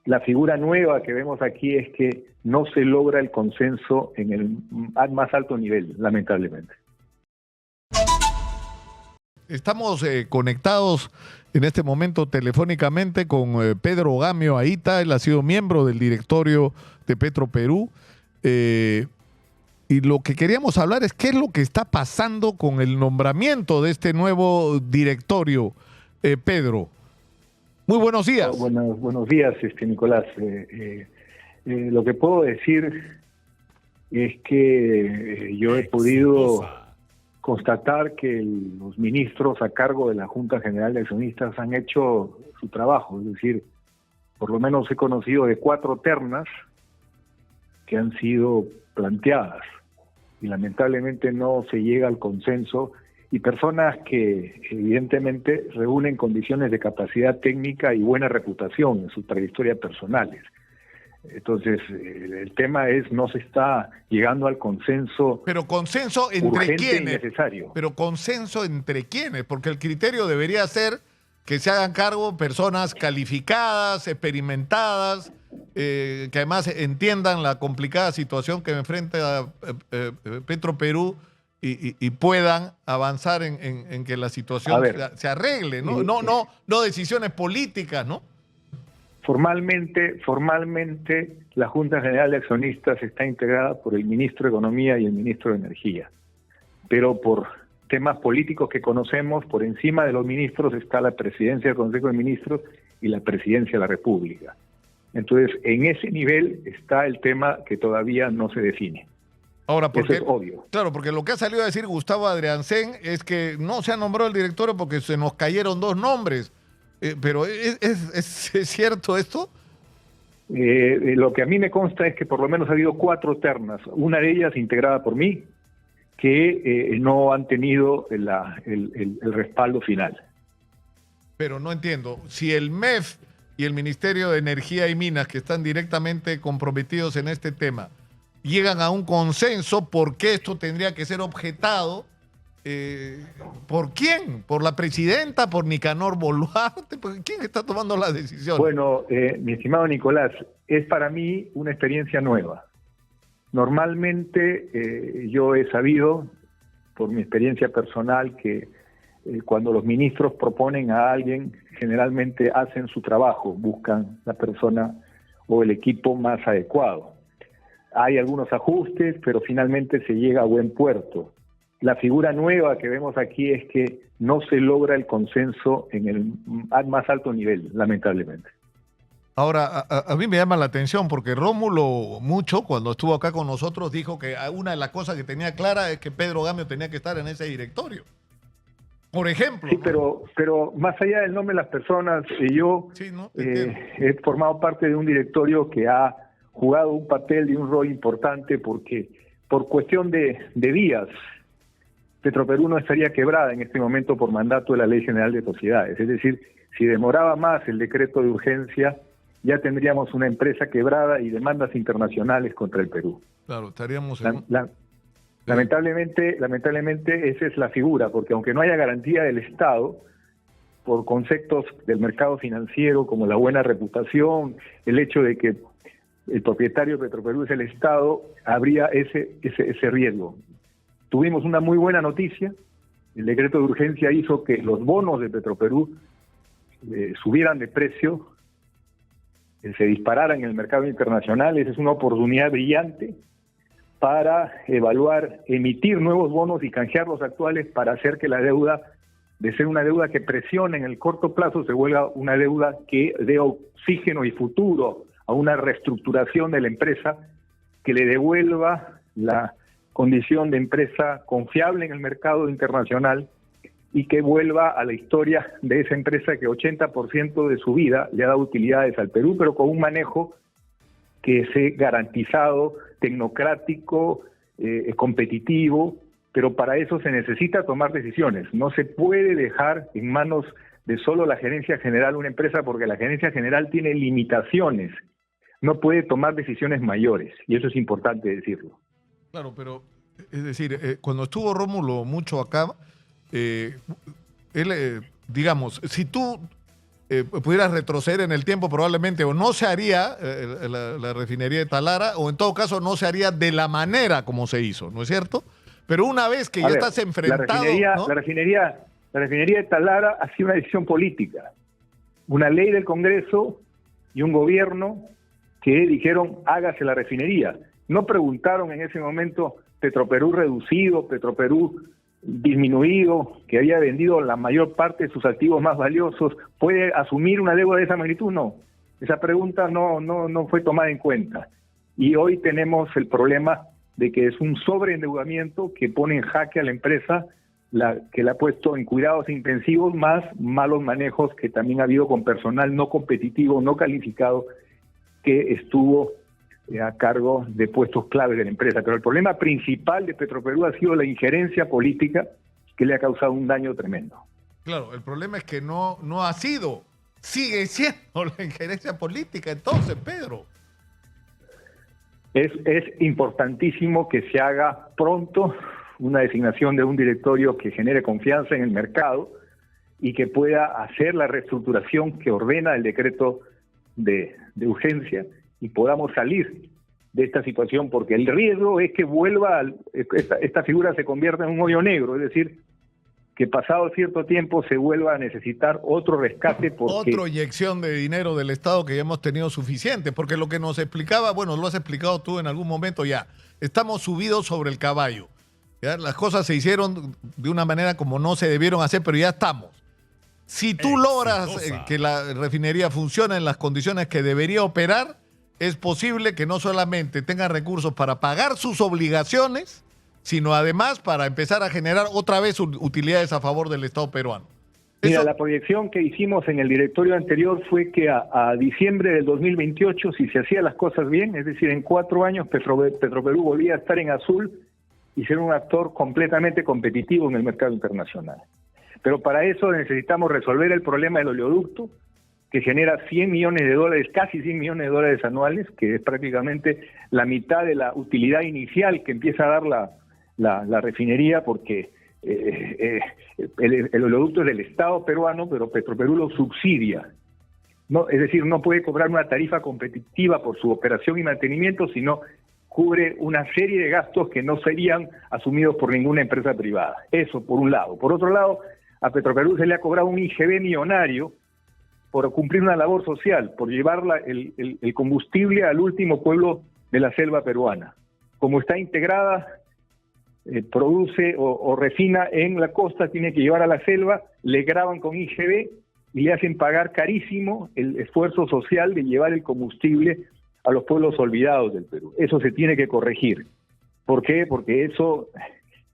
La figura nueva que vemos aquí es que no se logra el consenso en el más alto nivel, lamentablemente. Estamos conectados en este momento telefónicamente con Pedro Gamio Aita. Él ha sido miembro del directorio de Petroperú. Y lo que queríamos hablar es qué es lo que está pasando con el nombramiento de este nuevo directorio. Pedro, muy buenos días. Buenos días, Nicolás. Lo que puedo decir es que yo he podido constatar que los ministros a cargo de la Junta General de Accionistas han hecho su trabajo, es decir, por lo menos he conocido de 4 ternas que han sido planteadas y lamentablemente no se llega al consenso, y personas que evidentemente reúnen condiciones de capacidad técnica y buena reputación en su trayectoria personales. Entonces, el tema es, no se está llegando al consenso. Pero consenso entre quiénes. Necesario. Pero consenso entre quiénes, porque el criterio debería ser que se hagan cargo personas calificadas, experimentadas, que además entiendan la complicada situación que enfrenta Petroperú y puedan avanzar en que la situación se arregle, ¿no? No decisiones políticas, ¿no? Formalmente, la Junta General de Accionistas está integrada por el Ministro de Economía y el Ministro de Energía. Pero por temas políticos que conocemos, por encima de los ministros está la Presidencia del Consejo de Ministros y la Presidencia de la República. Entonces, en ese nivel está el tema que todavía no se define. Ahora, porque, eso es obvio. Claro, porque lo que ha salido a decir Gustavo Adriancén es que no se ha nombrado el directorio porque se nos cayeron 2 nombres. Pero ¿es cierto esto? Lo que a mí me consta es que por lo menos ha habido 4 ternas, una de ellas integrada por mí, que no han tenido el respaldo final. Pero no entiendo, si el MEF y el Ministerio de Energía y Minas, que están directamente comprometidos en este tema, llegan a un consenso, ¿por qué esto tendría que ser objetado? ¿Por quién? ¿Por la presidenta? ¿Por Nicanor Boluarte? ¿Quién está tomando la decisión? Bueno, mi estimado Nicolás, es para mí una experiencia nueva. Normalmente yo he sabido, por mi experiencia personal, que cuando los ministros proponen a alguien, generalmente hacen su trabajo, buscan la persona o el equipo más adecuado. Hay algunos ajustes, pero finalmente se llega a buen puerto. La figura nueva que vemos aquí es que no se logra el consenso en el más alto nivel, lamentablemente. Ahora, a mí me llama la atención porque Rómulo Mucho, cuando estuvo acá con nosotros, dijo que una de las cosas que tenía clara es que Pedro Gamio tenía que estar en ese directorio. Por ejemplo. Sí, ¿no? pero más allá del nombre de las personas, yo he formado parte de un directorio que ha jugado un papel y un rol importante porque por cuestión de vías, Petroperú no estaría quebrada en este momento por mandato de la Ley General de Sociedades. Es decir, si demoraba más el decreto de urgencia, ya tendríamos una empresa quebrada y demandas internacionales contra el Perú. Claro, estaríamos lamentablemente esa es la figura, porque aunque no haya garantía del Estado, por conceptos del mercado financiero como la buena reputación, el hecho de que el propietario de Petroperú es el Estado, habría ese riesgo. Tuvimos una muy buena noticia, el decreto de urgencia hizo que los bonos de Petroperú subieran de precio, se dispararan en el mercado internacional. Esa es una oportunidad brillante para evaluar, emitir nuevos bonos y canjear los actuales para hacer que la deuda, de ser una deuda que presione en el corto plazo, se vuelva una deuda que dé oxígeno y futuro a una reestructuración de la empresa que le devuelva la condición de empresa confiable en el mercado internacional y que vuelva a la historia de esa empresa que 80% de su vida le ha dado utilidades al Perú, pero con un manejo que sea garantizado, tecnocrático, competitivo, pero para eso se necesita tomar decisiones. No se puede dejar en manos de solo la gerencia general una empresa, porque la gerencia general tiene limitaciones, no puede tomar decisiones mayores, y eso es importante decirlo. Claro, pero es decir, cuando estuvo Rómulo Mucho acá, él, digamos, si tú pudiera retroceder en el tiempo probablemente, o no se haría la refinería de Talara, o en todo caso no se haría de la manera como se hizo, ¿no es cierto? Pero una vez que ya estás enfrentado... La refinería de Talara ha sido una decisión política. Una ley del Congreso y un gobierno que dijeron hágase la refinería. No preguntaron en ese momento Petroperú reducido, Petroperú disminuido, que había vendido la mayor parte de sus activos más valiosos, ¿puede asumir una deuda de esa magnitud? No. Esa pregunta no fue tomada en cuenta. Y hoy tenemos el problema de que es un sobreendeudamiento que pone en jaque a la empresa, que la ha puesto en cuidados intensivos, más malos manejos que también ha habido con personal no competitivo, no calificado, que estuvo a cargo de puestos claves de la empresa. Pero el problema principal de Petroperú ha sido la injerencia política que le ha causado un daño tremendo. Claro, el problema es que no ha sido, sigue siendo la injerencia política entonces, Pedro. Es importantísimo que se haga pronto una designación de un directorio que genere confianza en el mercado y que pueda hacer la reestructuración que ordena el decreto de urgencia y podamos salir de esta situación, porque el riesgo es que esta figura se convierta en un hoyo negro, es decir, que pasado cierto tiempo se vuelva a necesitar otro rescate. Otra inyección de dinero del Estado que ya hemos tenido suficiente, porque lo que nos explicaba, bueno, lo has explicado tú en algún momento ya, estamos subidos sobre el caballo, ¿ya? Las cosas se hicieron de una manera como no se debieron hacer, pero ya estamos. Si tú logras que la refinería funcione en las condiciones que debería operar, es posible que no solamente tengan recursos para pagar sus obligaciones, sino además para empezar a generar otra vez utilidades a favor del Estado peruano. Mira, la proyección que hicimos en el directorio anterior fue que a diciembre del 2028, si se hacían las cosas bien, es decir, en 4 años Petroperú volvía a estar en azul y ser un actor completamente competitivo en el mercado internacional. Pero para eso necesitamos resolver el problema del oleoducto, que genera $100 millones, casi $100 millones anuales, que es prácticamente la mitad de la utilidad inicial que empieza a dar la refinería, porque el oleoducto es del Estado peruano, pero Petroperú lo subsidia. No, es decir, no puede cobrar una tarifa competitiva por su operación y mantenimiento, sino cubre una serie de gastos que no serían asumidos por ninguna empresa privada. Eso por un lado. Por otro lado, a Petroperú se le ha cobrado un IGB millonario por cumplir una labor social, por llevar el combustible al último pueblo de la selva peruana. Como está integrada, produce o refina en la costa, tiene que llevar a la selva, le graban con IGB y le hacen pagar carísimo el esfuerzo social de llevar el combustible a los pueblos olvidados del Perú. Eso se tiene que corregir. ¿Por qué? Porque eso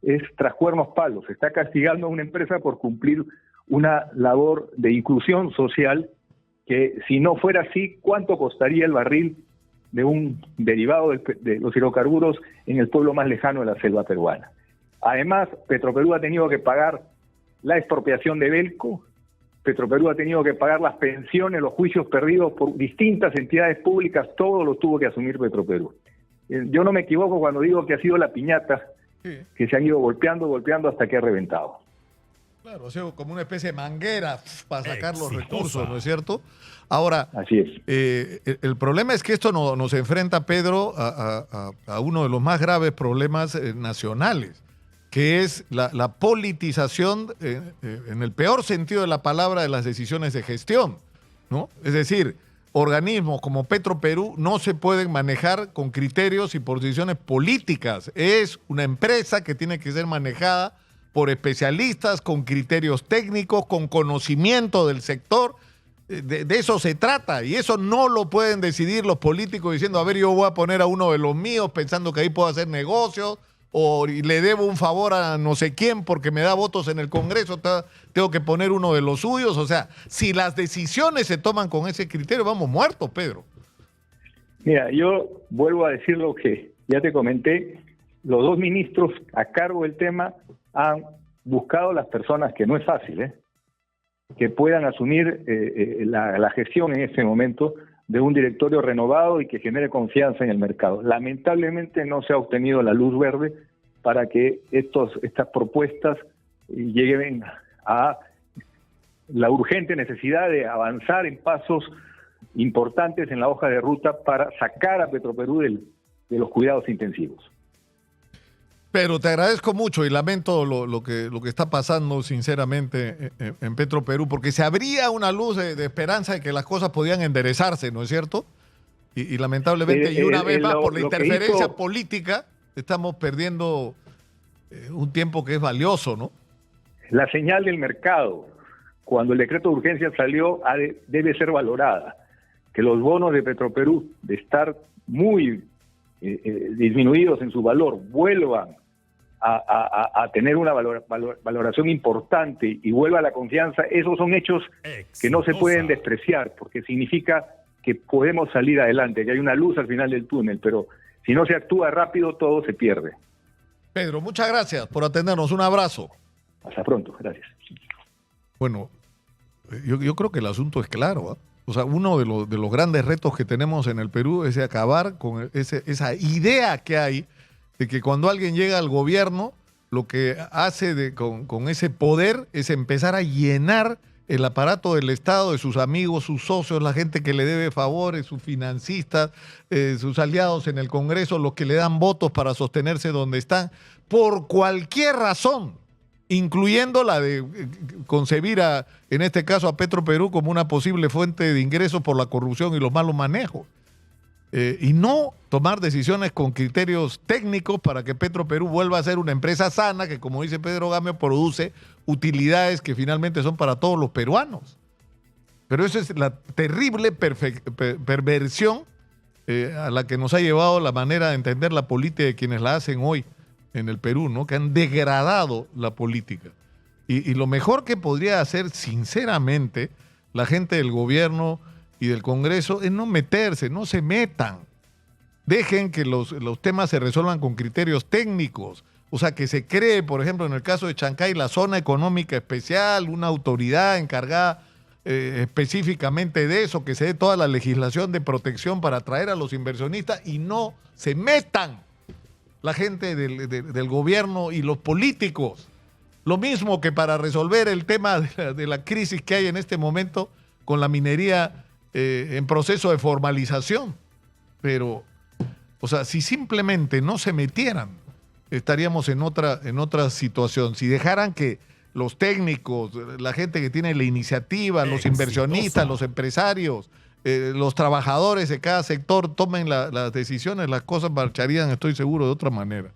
es tras cuernos palos. Se está castigando a una empresa por cumplir una labor de inclusión social que, si no fuera así, ¿cuánto costaría el barril de un derivado de los hidrocarburos en el pueblo más lejano de la selva peruana? Además, Petroperú ha tenido que pagar la expropiación de Belco, Petroperú ha tenido que pagar las pensiones, los juicios perdidos por distintas entidades públicas, todo lo tuvo que asumir Petroperú. Yo no me equivoco cuando digo que ha sido la piñata que se han ido golpeando hasta que ha reventado. Claro, o sea, como una especie de manguera para sacar los recursos, ¿no es cierto? Ahora, así es. El problema es que esto nos enfrenta, Pedro, a uno de los más graves problemas nacionales, que es la politización, en el peor sentido de la palabra, de las decisiones de gestión, ¿no? Es decir, organismos como Petroperú no se pueden manejar con criterios y por decisiones políticas. Es una empresa que tiene que ser manejada por especialistas, con criterios técnicos, con conocimiento del sector. De eso se trata, y eso no lo pueden decidir los políticos diciendo, a ver, yo voy a poner a uno de los míos pensando que ahí puedo hacer negocios, o le debo un favor a no sé quién porque me da votos en el Congreso, tengo que poner uno de los suyos. O sea, si las decisiones se toman con ese criterio, vamos muertos, Pedro. Mira, yo vuelvo a decir lo que ya te comenté. Los 2 ministros a cargo del tema han buscado las personas, que no es fácil, que puedan asumir la gestión en este momento de un directorio renovado y que genere confianza en el mercado. Lamentablemente no se ha obtenido la luz verde para que estas propuestas lleguen a la urgente necesidad de avanzar en pasos importantes en la hoja de ruta para sacar a Petroperú de los cuidados intensivos. Pero te agradezco mucho y lamento lo que está pasando sinceramente en Petroperú, porque se abría una luz de esperanza de que las cosas podían enderezarse, ¿no es cierto? Y lamentablemente, y una vez más, por la interferencia política, estamos perdiendo un tiempo que es valioso, ¿no? La señal del mercado, cuando el decreto de urgencia salió, debe ser valorada. Que los bonos de Petroperú, de estar muy disminuidos en su valor, vuelvan a tener una valoración importante y vuelva la confianza, esos son hechos que no se pueden despreciar, porque significa que podemos salir adelante, que hay una luz al final del túnel, pero si no se actúa rápido, todo se pierde. Pedro, muchas gracias por atendernos. Un abrazo. Hasta pronto, gracias. Bueno, yo creo que el asunto es claro, ¿eh? O sea, uno de los grandes retos que tenemos en el Perú es acabar con esa idea que hay de que cuando alguien llega al gobierno, lo que hace con ese poder es empezar a llenar el aparato del Estado de sus amigos, sus socios, la gente que le debe favores, sus financistas, sus aliados en el Congreso, los que le dan votos para sostenerse donde están, por cualquier razón, incluyendo la de concebir, en este caso, a Petroperú como una posible fuente de ingresos por la corrupción y los malos manejos. Y no tomar decisiones con criterios técnicos para que Petroperú vuelva a ser una empresa sana que, como dice Pedro Gamio, produce utilidades que finalmente son para todos los peruanos. Pero esa es la terrible perversión a la que nos ha llevado la manera de entender la política de quienes la hacen hoy en el Perú, ¿no? Que han degradado la política. Y lo mejor que podría hacer, sinceramente, la gente del gobierno y del Congreso es no meterse, no se metan. Dejen que los temas se resuelvan con criterios técnicos. O sea, que se cree, por ejemplo, en el caso de Chancay, la zona económica especial, una autoridad encargada específicamente de eso, que se dé toda la legislación de protección para atraer a los inversionistas y no se metan la gente del gobierno y los políticos. Lo mismo que para resolver el tema de la crisis que hay en este momento con la minería en proceso de formalización. Pero, o sea, si simplemente no se metieran, estaríamos en otra situación. Si dejaran que los técnicos, la gente que tiene la iniciativa, los inversionistas, los empresarios, los trabajadores de cada sector tomen las decisiones, las cosas marcharían, estoy seguro, de otra manera.